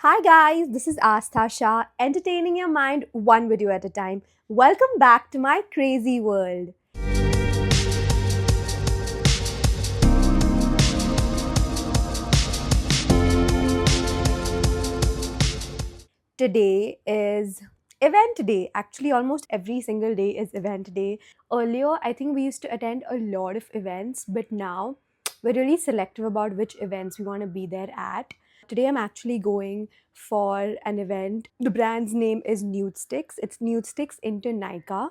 Hi guys, this is Astha Shah, entertaining your mind one video at a time. Welcome back to my crazy world. Today is event day. Actually, almost every single day is event day. Earlier, I think we used to attend a lot of events, but now we're really selective about which events we want to be there at. Today, I'm actually going for an event. The brand's name is Nude Sticks. It's Nude Sticks into Nykaa.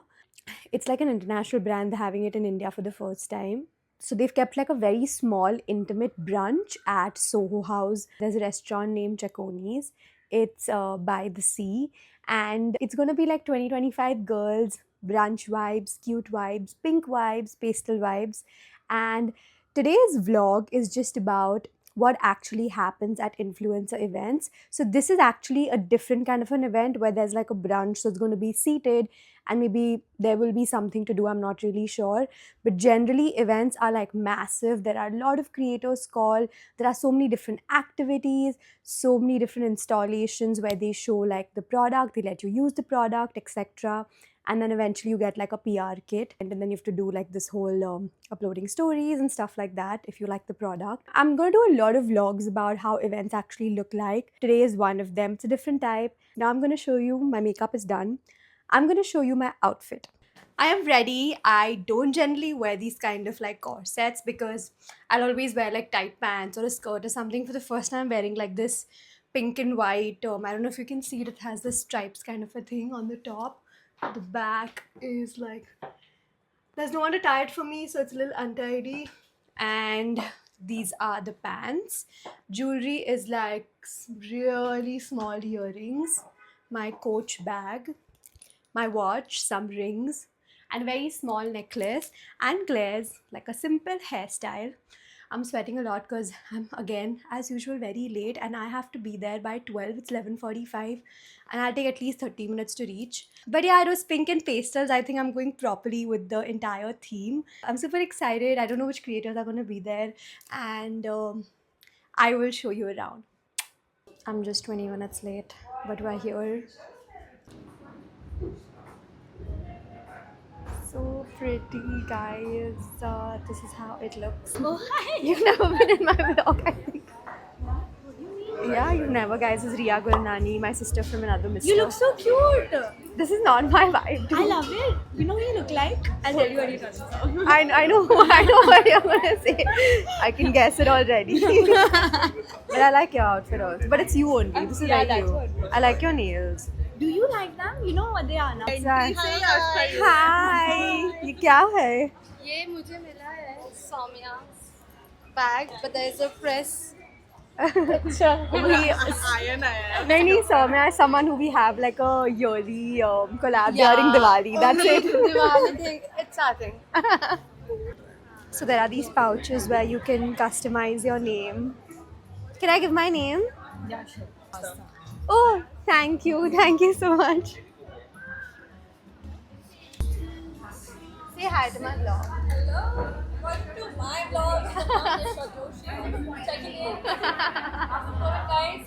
It's like an international brand. They're having it in India for the first time. So they've kept like a very small, intimate brunch at Soho House. There's a restaurant named Chaconi's. It's by the sea, and it's gonna be like 2025 girls, brunch vibes, cute vibes, pink vibes, pastel vibes. And today's vlog is just about what actually happens at influencer events. So this is actually a different kind of an event where there's like a brunch, so it's going to be seated and maybe there will be something to do. I'm not really sure, but generally events are like massive. There are a lot of creators called. There are so many different activities, so many different installations where they show like the product, they let you use the product, etc. And then eventually you get like a PR kit, and then you have to do like this whole uploading stories and stuff like that if you like the product. I'm going to do a lot of vlogs about how events actually look like. Today is one of them. It's a different type. Now I'm going to show you my makeup is done. I'm going to show you my outfit. I am ready. I don't generally wear these kind of like corsets because I'll always wear like tight pants or a skirt or something. For the first time, I'm wearing like this pink and white. I don't know if you can see it. It has the stripes kind of a thing on the top. The back is like, there's no one to tie it for me, so it's a little untidy. And these are the pants. Jewelry is like really small earrings, my Coach bag, my watch, some rings, and a very small necklace, and glares, like a simple hairstyle. I'm sweating a lot because I'm again, as usual, very late, and I have to be there by 12. It's 11:45, and I'll take at least 30 minutes to reach. But yeah, it was pink and pastels. I think I'm going properly with the entire theme. I'm super excited. I don't know which creators are going to be there, and I will show you around. I'm just 20 minutes late, but we're here. So pretty, guys. This is how it looks. Oh, hi. You've never been in my vlog, I think. Yeah, you've never, guys. This is Ria Gulnani, my sister from another mister. You look so cute. This is not my vibe. I love it. You know what you look like? I'll tell you what you look like. I know what you're gonna say. I can guess it already. But I like your outfit also. But it's you only. This is Yeah, like that's you. what- I like your nails. Do you like them? You know what they are now. Hi. ये क्या है? ये मुझे मिला है Saumya bag but there is a press अच्छा नहीं Soumya is someone who we have like a yearly collab during Diwali. That's it. Diwali thing. It's starting. So there are these pouches where you can customize your name. Can I give my name? Yeah, sure. Oh, thank you so much. Say hi to my vlog. Welcome to my vlog. Checking in. Guys,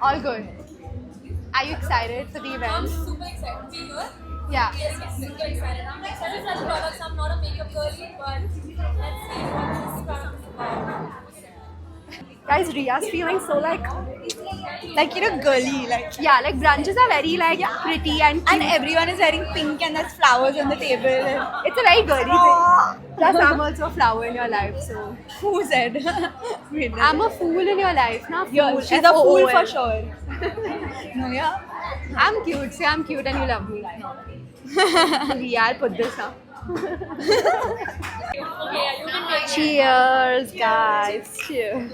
All good. Are you excited for the I'm event? super excited to be here. Yeah. Yes, super excited. I'm excited for the products. I'm not a makeup girly, but let's see what this product is about. Guys, Ria's feeling so like girly, like. yeah, like brunches are very like pretty and cute. And everyone is wearing pink and there's flowers on the table. It's a very girly thing. Plus, I'm also a flower in your life, so Who said? I'm a fool in your life, na? Fool. She's a fool for FOOL. sure. No, yeah. I'm cute. Say I'm cute and you love me. Ria, I'll put this up. Okay, yeah, you can take it. Cheers, guys. Cheers.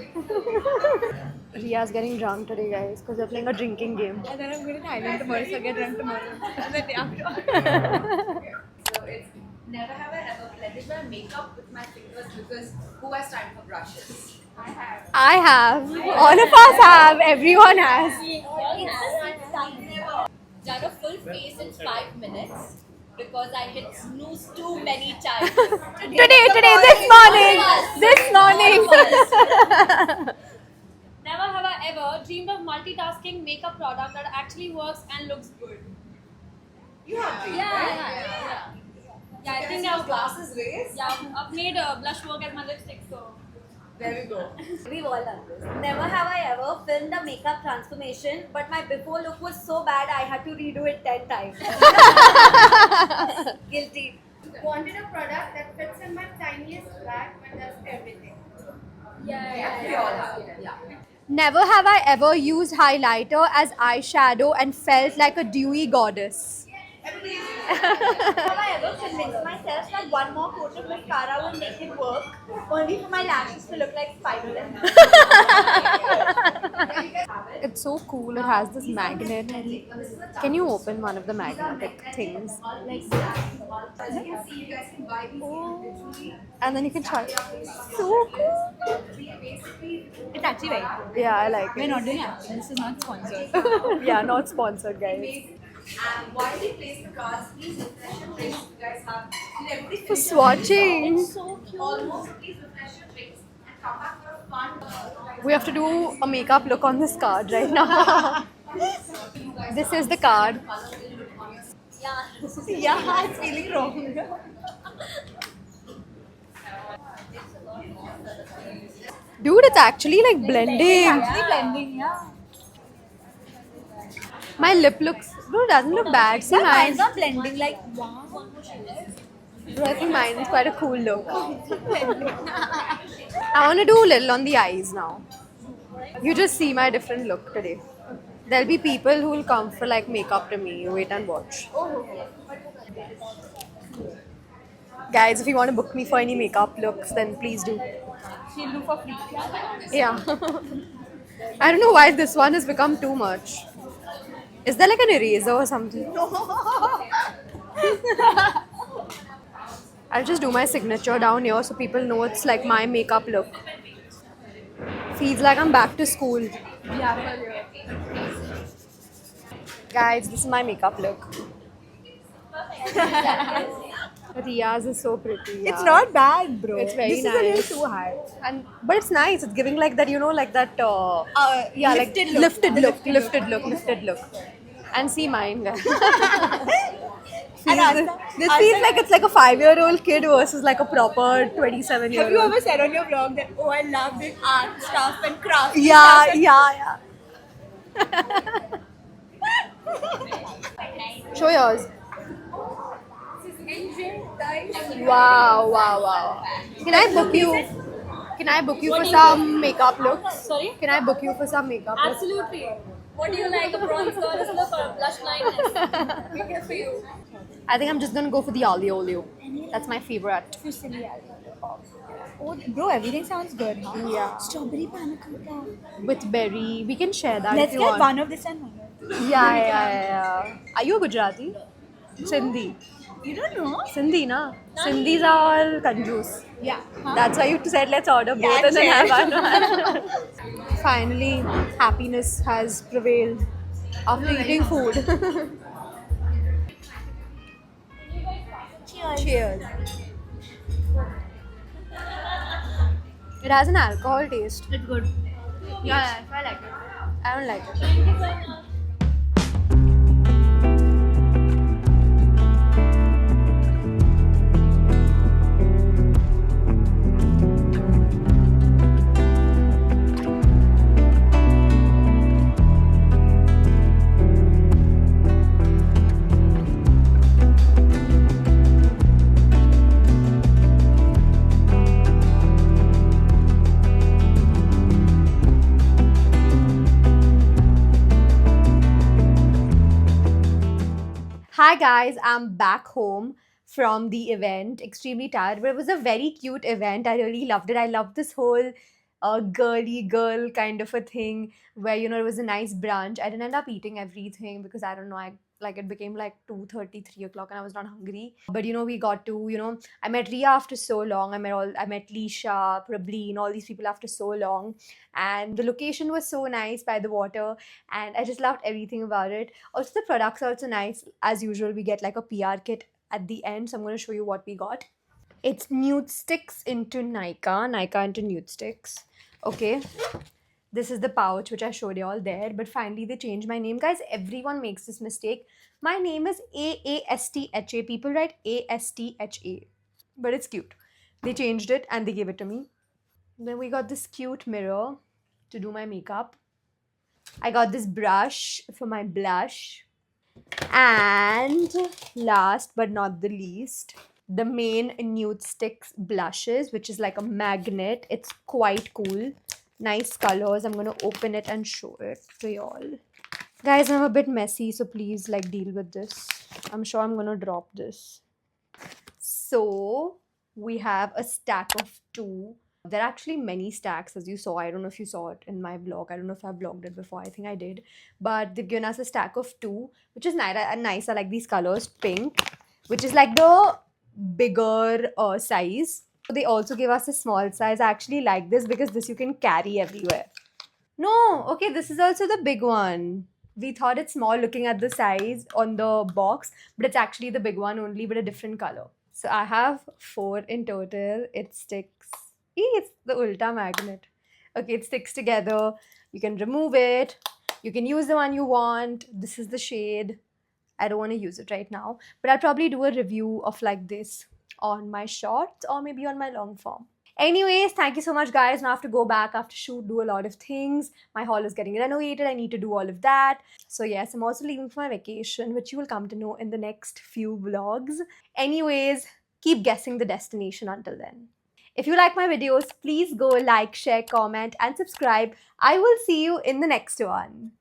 Ria's getting drunk today, guys, because we're playing a drinking game. And then I'm going to Thailand tomorrow, so I get drunk tomorrow. And the day after. So it's never have I ever blended my makeup with my fingers because who has time for brushes? I have. All of us have. Everyone has. Done a full face in 5 minutes because I hit snooze too many times. Today, this morning. Never have I ever dreamed of multitasking makeup product that actually works and looks good? You have dreams, Yeah, right? yeah. Yeah, I Can I think see those I've glasses raised? yeah, I've made blush work as my lipstick, so. There we go. We've all done this. Never have I ever filmed a makeup transformation, but my before look was so bad I had to redo it 10 times. Guilty. Wanted a product that fits in my tiniest bag but does everything. Yeah. We all have. Yeah. Never have I ever used highlighter as eyeshadow and felt like a dewy goddess. Have I ever convinced myself that one more coat of mascara will make it work, only for my lashes to look like spider It's so cool. It has this magnet. Can you open one of the magnetic things? And then you can try. So cool. It's actually very cool. Yeah, I like We're it. not doing action. This is not sponsored. Yeah, not sponsored, guys. And while we place the cards, please refresh your drinks. You guys have. Everybody For finish swatching. almost. Please refresh your drinks and come back for a fun. We have to do a makeup look on this card right now. This is the card. Yeah. Yeah, it's feeling wrong. Dude, it's actually like blending. Actually blending, yeah. My lip looks. Dude, it doesn't look bad. See, mine. Mine's not blending like wow. Dude, I think mine is quite a cool look. I want to do a little on the eyes now. You just see my different look today. There'll be people who will come for like makeup to me. Wait and watch. Guys, if you want to book me for any makeup looks, then please do. She'll do for free. Yeah. I don't know why this one has become too much. Is there like an eraser or something? I'll just do my signature down here so people know it's like my makeup look. Feels like I'm back to school. Yeah, for real. Guys, this is my makeup look. Riya's is so pretty. It's yeah. not bad, bro. It's very this nice. is a little too high. And but it's nice. It's giving like that, you know, like that. Yeah, lifted like look. lifted look. And see mine, guys. And This feels like it's like a 5-year-old kid versus like a proper 27-year-old. Have you ever said on your vlog that, oh, I love this art stuff and craft? Yeah. Show yours. Wow. Can I book you? Can I book you for some makeup looks? Sorry? Can I book you for some makeup looks? Absolutely. What do you like? A bronze goddess look or a blush blindness? Be here for you. I think I'm just gonna go for the olio olio. That's my favorite. Oh, bro, everything sounds good, huh? Yeah. Strawberry panna cotta. With berry. We can share that Let's if get you want. one of this and one of this. Yeah. Are you a Gujarati? Sindhi. You don't know? Sindhi, na? Sindhis are all kanjoos. Yeah. Huh? That's why you said let's order both Yeah, and then have share. one. Finally, happiness has prevailed after eating food. Cheers. It has an alcohol taste. It's good. Yeah, I like it. I don't like it. Thank you so much. Hi guys, I'm back home from the event. Extremely tired, but it was a very cute event. I really loved it. I loved this whole girly girl kind of a thing where it was a nice brunch. I didn't end up eating everything because I don't know. It became like 2:30, 3 o'clock, and I was not hungry. But we got to I met Ria after so long. I met Lisha, Prableen, all these people after so long, and the location was so nice by the water, and I just loved everything about it. Also, the products are also nice. As usual, we get like a PR kit at the end, so I'm going to show you what we got. It's nude sticks into Nykaa into nude sticks. Okay. This is the pouch which I showed you all there, but finally they changed my name. Guys, everyone makes this mistake. My name is Astha. People write Astha, but it's cute. They changed it and they gave it to me. Then we got this cute mirror to do my makeup. I got this brush for my blush. And last but not the least, the main Nude Sticks blushes, which is like a magnet. It's quite cool. Nice colors. I'm gonna open it and show it to y'all. Guys, I'm a bit messy, so please like deal with this. I'm sure I'm gonna drop this. So we have a stack of 2. There are actually many stacks, as you saw. I don't know if you saw it in my vlog. I don't know if I vlogged it before. I think I did. But they've given us a stack of 2, which is nice. I like these colors. Pink, which is like the bigger size. They also gave us a small size. I actually like this because this you can carry everywhere. No, okay, this is also the big one. We thought it's small looking at the size on the box, but it's actually the big one only, but a different color. So I have 4 in total. It sticks. It's the ulta magnet. Okay, it sticks together. You can remove it. You can use the one you want. This is the shade. I don't want to use it right now, but I'll probably do a review of like this on my shorts or maybe on my long form. Anyways, thank you so much, guys. Now I have to go back after shoot, do a lot of things. My hall is getting renovated. I need to do all of that. So yes, I'm also leaving for my vacation, which you will come to know in the next few vlogs. Anyways, keep guessing the destination until then. If you like my videos, please go like, share, comment, and subscribe. I will see you in the next one.